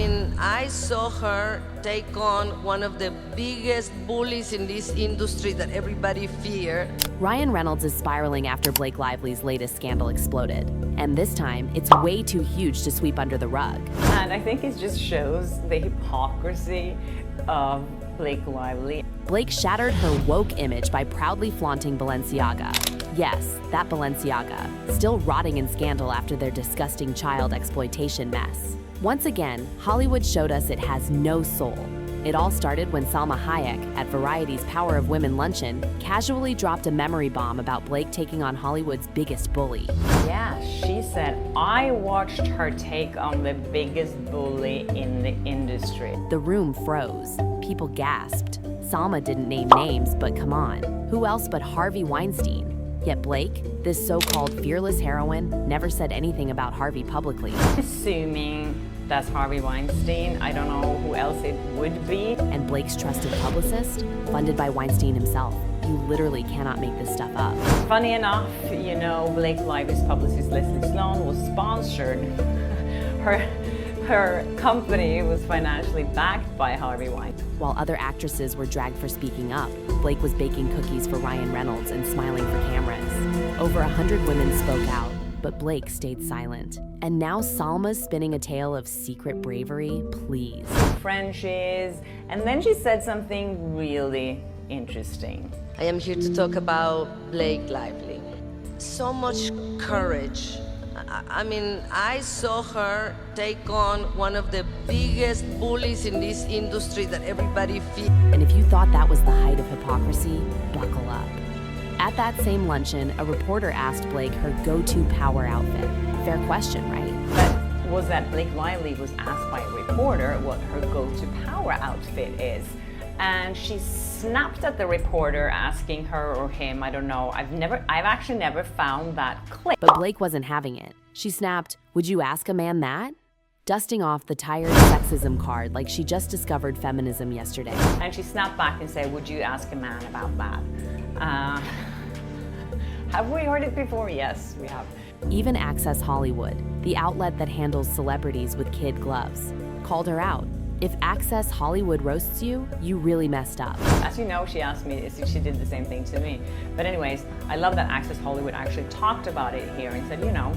mean, I saw her take on one of the biggest bullies in this industry that everybody feared. Ryan Reynolds is spiraling after Blake Lively's latest scandal exploded. And this time, it's way too huge to sweep under the rug. And I think it just shows the hypocrisy of Blake Lively. Blake shattered her woke image by proudly flaunting Balenciaga. Yes, that Balenciaga, still rotting in scandal after their disgusting child exploitation mess. Once again, Hollywood showed us it has no soul. It all started when Salma Hayek, at Variety's Power of Women luncheon, casually dropped a memory bomb about Blake taking on Hollywood's biggest bully. Yeah, she said, I watched her take on the biggest bully in the industry. The room froze. People gasped. Salma didn't name names, but come on. Who else but Harvey Weinstein? Yet Blake, this so-called fearless heroine, never said anything about Harvey publicly. Assuming that's Harvey Weinstein, I don't know who else it would be. And Blake's trusted publicist, funded by Weinstein himself. You literally cannot make this stuff up. Funny enough, you know, Blake Lively's publicist Leslie Sloan was sponsored. Her company was financially backed by Harvey Weinstein. While other actresses were dragged for speaking up, Blake was baking cookies for Ryan Reynolds and smiling for cameras. Over 100 women spoke out, but Blake stayed silent. And now Salma's spinning a tale of secret bravery, please. Frenchies, and then she said something really interesting. I am here to talk about Blake Lively. So much courage. I mean, I saw her take on one of the biggest bullies in this industry that everybody feared. And if you thought that was the height of hypocrisy, buckle up. At that same luncheon, a reporter asked Blake her go-to power outfit. Fair question, right? But was that Blake Lively was asked by a reporter what her go-to power outfit is. And she snapped at the reporter asking her or him, I don't know, I've actually never found that clip. But Blake wasn't having it. She snapped, would you ask a man that? Dusting off the tired sexism card like she just discovered feminism yesterday. And she snapped back and said, would you ask a man about that? Have we heard it before? Yes, we have. Even Access Hollywood, the outlet that handles celebrities with kid gloves, called her out. If Access Hollywood roasts you, you really messed up. As you know, she asked me, she did the same thing to me. But anyways, I love that Access Hollywood actually talked about it here and said, you know,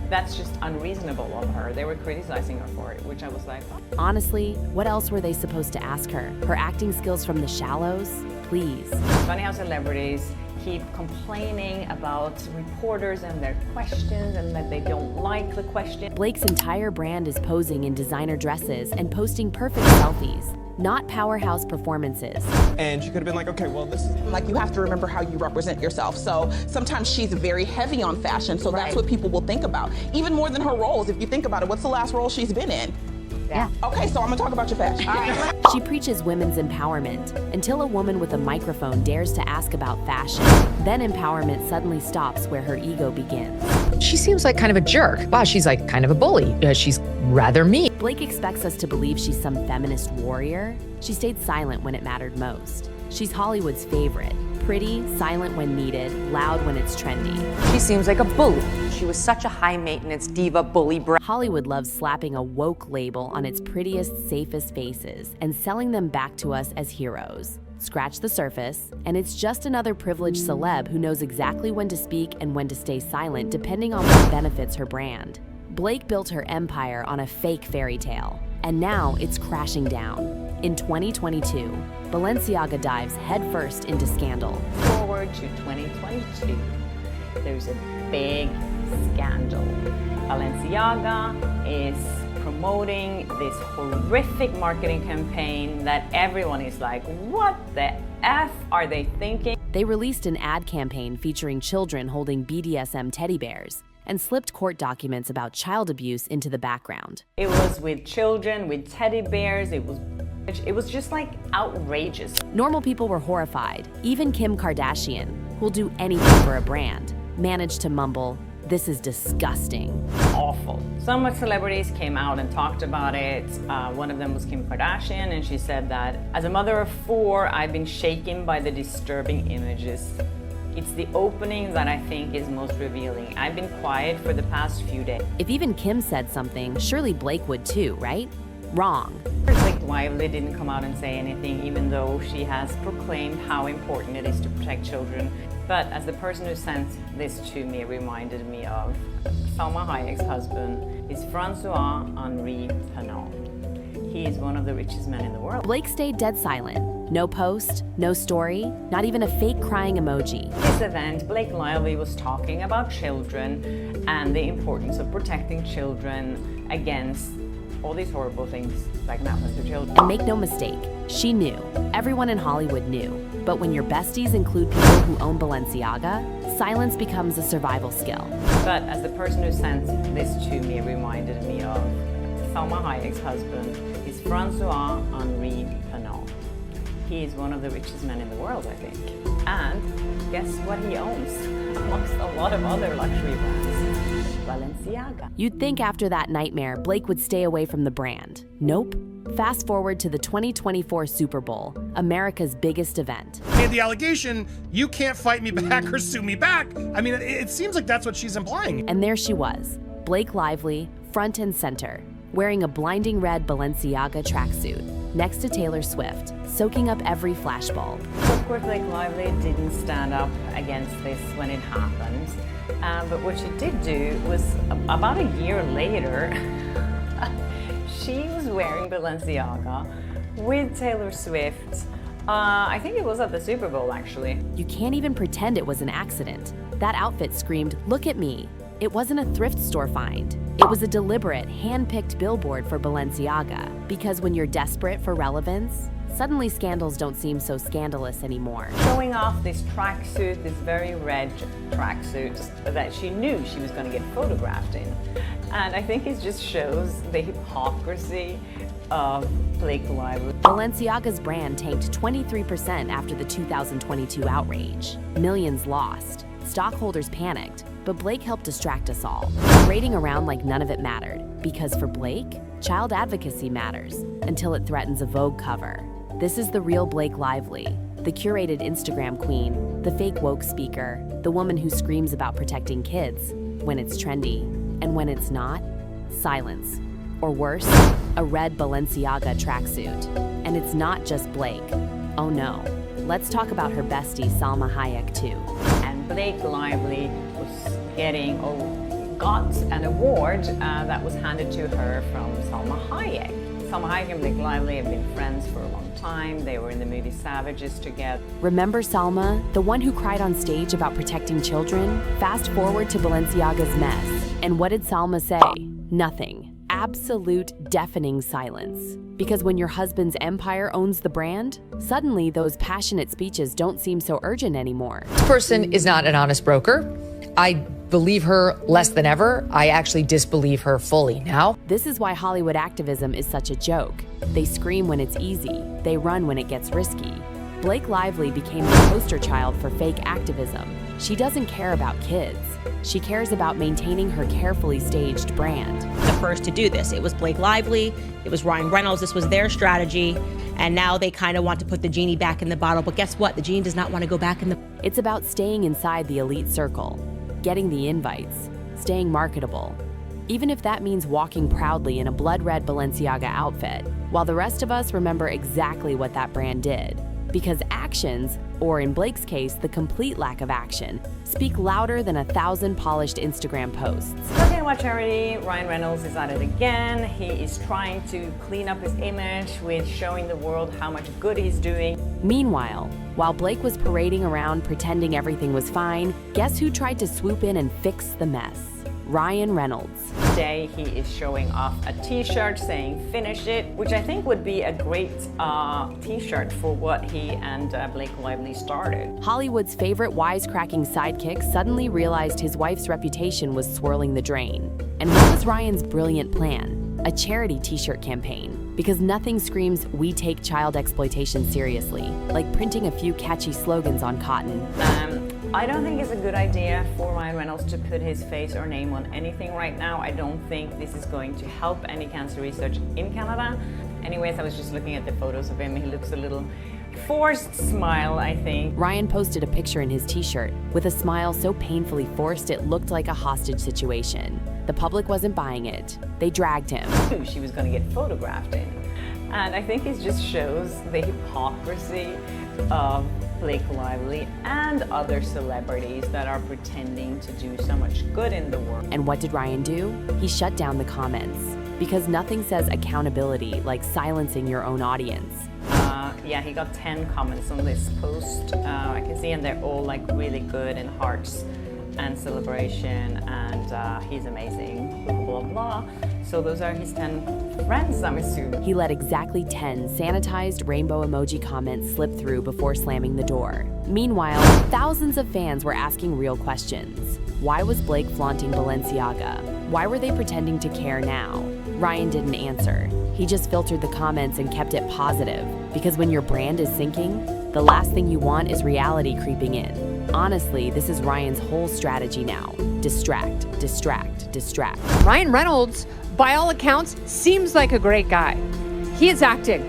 that's just unreasonable of her. They were criticizing her for it, which I was like, oh. Honestly, what else were they supposed to ask her? Her acting skills from The Shallows? Please. Funny how celebrities keep complaining about reporters and their questions and that they don't like the question. Blake's entire brand is posing in designer dresses and posting perfect selfies, not powerhouse performances. And she could have been like, okay, well, this is... Like, you have to remember how you represent yourself. So sometimes she's very heavy on fashion, so that's what people will think about. Even more than her roles. If you think about it, what's the last role she's been in? Yeah. Okay, so I'm gonna talk about your fashion. All right. She preaches women's empowerment until a woman with a microphone dares to ask about fashion. Then empowerment suddenly stops where her ego begins. She seems like kind of a jerk. Wow, she's like kind of a bully. She's rather mean. Blake expects us to believe she's some feminist warrior. She stayed silent when it mattered most. She's Hollywood's favorite. Pretty, silent when needed, loud when it's trendy. She seems like a bully. She was such a high-maintenance diva bully brat. Hollywood loves slapping a woke label on its prettiest, safest faces and selling them back to us as heroes. Scratch the surface, and it's just another privileged celeb who knows exactly when to speak and when to stay silent depending on what benefits her brand. Blake built her empire on a fake fairy tale, and now it's crashing down. In 2022, Balenciaga dives headfirst into scandal. Forward to 2022, there's a big scandal. Balenciaga is promoting this horrific marketing campaign that everyone is like, what the F are they thinking? They released an ad campaign featuring children holding BDSM teddy bears and slipped court documents about child abuse into the background. It was with children, with teddy bears, it was just like outrageous. Normal people were horrified. Even Kim Kardashian, who'll do anything for a brand, managed to mumble, "This is disgusting." Awful. Some celebrities came out and talked about it. One of them was Kim Kardashian, and she said that, as a mother of 4, I've been shaken by the disturbing images. It's the opening that I think is most revealing. I've been quiet for the past few days. If even Kim said something, surely Blake would too, right? Wrong. Blake Lively didn't come out and say anything, even though she has proclaimed how important it is to protect children. But as the person who sent this to me reminded me of, Salma Hayek's husband is Francois-Henri Pinault. He is one of the richest men in the world. Blake stayed dead silent. No post, no story, not even a fake crying emoji. This event, Blake Lively was talking about children and the importance of protecting children against all these horrible things that can happen to children. And make no mistake, she knew. Everyone in Hollywood knew. But when your besties include people who own Balenciaga, silence becomes a survival skill. But as the person who sent this to me reminded me of, Salma Hayek's husband is Francois-Henri Pinault. He is one of the richest men in the world, I think. And guess what he owns, amongst a lot of other luxury brands? Balenciaga. You'd think after that nightmare, Blake would stay away from the brand. Nope. Fast forward to the 2024 Super Bowl, America's biggest event. Made the allegation, you can't fight me back or sue me back. I mean, it seems like that's what she's implying. And there she was, Blake Lively, front and center, wearing a blinding red Balenciaga tracksuit, next to Taylor Swift, soaking up every flashbulb. So of course, Blake Lively didn't stand up against this when it happened. But what she did do was, about a year later, she was wearing Balenciaga with Taylor Swift. I think it was at the Super Bowl, actually. You can't even pretend it was an accident. That outfit screamed, "Look at me." It wasn't a thrift store find. It was a deliberate, hand-picked billboard for Balenciaga. Because when you're desperate for relevance, suddenly scandals don't seem so scandalous anymore. Showing off this tracksuit, this very red tracksuit that she knew she was going to get photographed in. And I think it just shows the hypocrisy of Blake Lively. Balenciaga's brand tanked 23% after the 2022 outrage. Millions lost. Stockholders panicked, but Blake helped distract us all, parading around like none of it mattered. Because for Blake, child advocacy matters until it threatens a Vogue cover. This is the real Blake Lively, the curated Instagram queen, the fake woke speaker, the woman who screams about protecting kids when it's trendy, and when it's not, silence. Or worse, a red Balenciaga tracksuit. And it's not just Blake. Oh no. Let's talk about her bestie, Salma Hayek, too. And Blake Lively was got an award that was handed to her from Salma Hayek. Salma Hayek and Blake Lively have been friends for a long time. They were in the movie Savages together. Remember Salma, the one who cried on stage about protecting children? Fast forward to Balenciaga's mess. And what did Salma say? Nothing. Absolute deafening silence. Because when your husband's empire owns the brand, suddenly those passionate speeches don't seem so urgent anymore. This person is not an honest broker. I believe her less than ever. I actually disbelieve her fully now. This is why Hollywood activism is such a joke. They scream when it's easy. They run when it gets risky. Blake Lively became the poster child for fake activism. She doesn't care about kids. She cares about maintaining her carefully staged brand. The first to do this. It was Blake Lively, it was Ryan Reynolds, this was their strategy, and now they kind of want to put the genie back in the bottle, but guess what? The genie does not want to go back in the... It's about staying inside the elite circle, getting the invites, staying marketable, even if that means walking proudly in a blood-red Balenciaga outfit, while the rest of us remember exactly what that brand did. Because actions, or in Blake's case, the complete lack of action, speak louder than 1,000 polished Instagram posts. Talking about charity, Ryan Reynolds is at it again. He is trying to clean up his image with showing the world how much good he's doing. Meanwhile, while Blake was parading around pretending everything was fine, guess who tried to swoop in and fix the mess? Ryan Reynolds. Today he is showing off a t-shirt saying "Finish it," which I think would be a great t-shirt for what he and Blake Lively started. Hollywood's favorite wisecracking sidekick suddenly realized his wife's reputation was swirling the drain. And what was Ryan's brilliant plan? A charity t-shirt campaign. Because nothing screams, "We take child exploitation seriously," like printing a few catchy slogans on cotton. I don't think it's a good idea for Ryan Reynolds to put his face or name on anything right now. I don't think this is going to help any cancer research in Canada. Anyways, I was just looking at the photos of him. He looks a little forced smile, I think. Ryan posted a picture in his t-shirt with a smile so painfully forced it looked like a hostage situation. The public wasn't buying it. They dragged him. She was going to get photographed in. And I think it just shows the hypocrisy of Blake Lively and other celebrities that are pretending to do so much good in the world. And what did Ryan do? He shut down the comments. Because nothing says accountability like silencing your own audience. Yeah, he got 10 comments on this post. I can see, and they're all like really good and hearts and celebration, and he's amazing, blah, blah, blah. So those are his 10 friends, I'm assuming. He let exactly 10 sanitized rainbow emoji comments slip through before slamming the door. Meanwhile, thousands of fans were asking real questions. Why was Blake flaunting Balenciaga? Why were they pretending to care now? Ryan didn't answer. He just filtered the comments and kept it positive, because when your brand is sinking, the last thing you want is reality creeping in. Honestly, this is Ryan's whole strategy now. Distract, distract, distract. Ryan Reynolds, by all accounts, seems like a great guy. He is acting.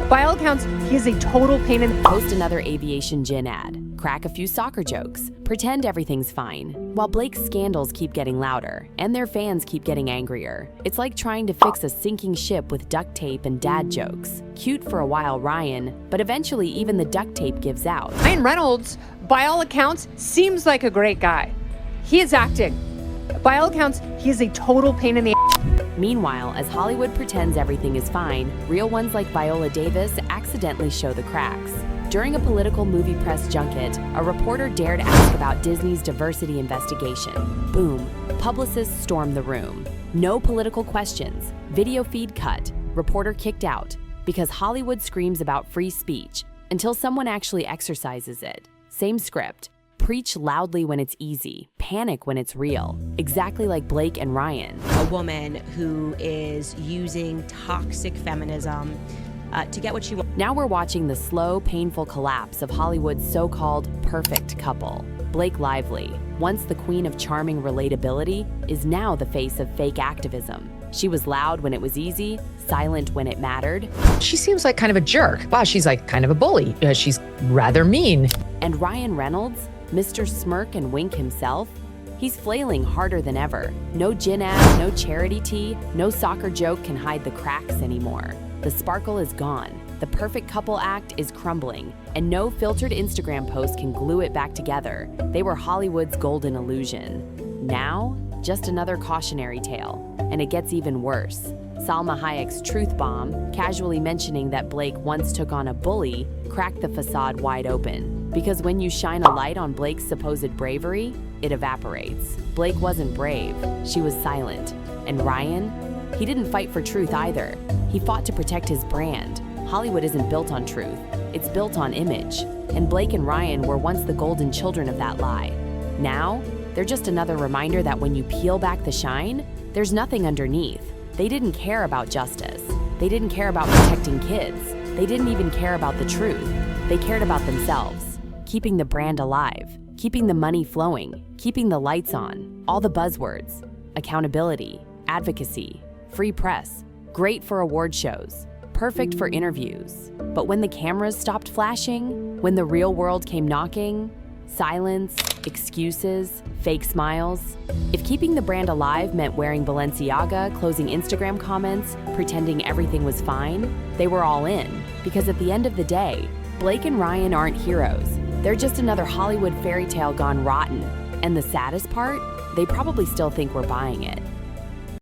By all accounts, he is a total pain in the... Post another aviation gin ad. Crack a few soccer jokes. Pretend everything's fine. While Blake's scandals keep getting louder, and their fans keep getting angrier. It's like trying to fix a sinking ship with duct tape and dad jokes. Cute for a while, Ryan, but eventually even the duct tape gives out. Ryan Reynolds, by all accounts, seems like a great guy. He is acting. By all accounts, he is a total pain in the... Meanwhile, as Hollywood pretends everything is fine, real ones like Viola Davis accidentally show the cracks. During a political movie press junket, a reporter dared ask about Disney's diversity investigation. Boom, publicists stormed the room. No political questions, video feed cut, reporter kicked out, because Hollywood screams about free speech until someone actually exercises it. Same script. Preach loudly when it's easy, panic when it's real. Exactly like Blake and Ryan. A woman who is using toxic feminism to get what she wants. Now we're watching the slow, painful collapse of Hollywood's so-called perfect couple. Blake Lively, once the queen of charming relatability, is now the face of fake activism. She was loud when it was easy, silent when it mattered. She seems like kind of a jerk. Wow, she's like kind of a bully. She's rather mean. And Ryan Reynolds, Mr. Smirk and Wink himself, he's flailing harder than ever. No gin ad, no charity tea, no soccer joke can hide the cracks anymore. The sparkle is gone. The perfect couple act is crumbling, and no filtered Instagram post can glue it back together. They were Hollywood's golden illusion. Now, just another cautionary tale, and it gets even worse. Salma Hayek's truth bomb, casually mentioning that Blake once took on a bully, cracked the facade wide open. Because when you shine a light on Blake's supposed bravery, it evaporates. Blake wasn't brave, she was silent. And Ryan? He didn't fight for truth either. He fought to protect his brand. Hollywood isn't built on truth, it's built on image. And Blake and Ryan were once the golden children of that lie. Now, they're just another reminder that when you peel back the shine, there's nothing underneath. They didn't care about justice. They didn't care about protecting kids. They didn't even care about the truth. They cared about themselves, keeping the brand alive, keeping the money flowing, keeping the lights on, all the buzzwords, accountability, advocacy, free press, great for award shows, perfect for interviews. But when the cameras stopped flashing, when the real world came knocking, silence, excuses, fake smiles. If keeping the brand alive meant wearing Balenciaga, closing Instagram comments, pretending everything was fine, they were all in. Because at the end of the day, Blake and Ryan aren't heroes. They're just another Hollywood fairy tale gone rotten. And the saddest part? They probably still think we're buying it.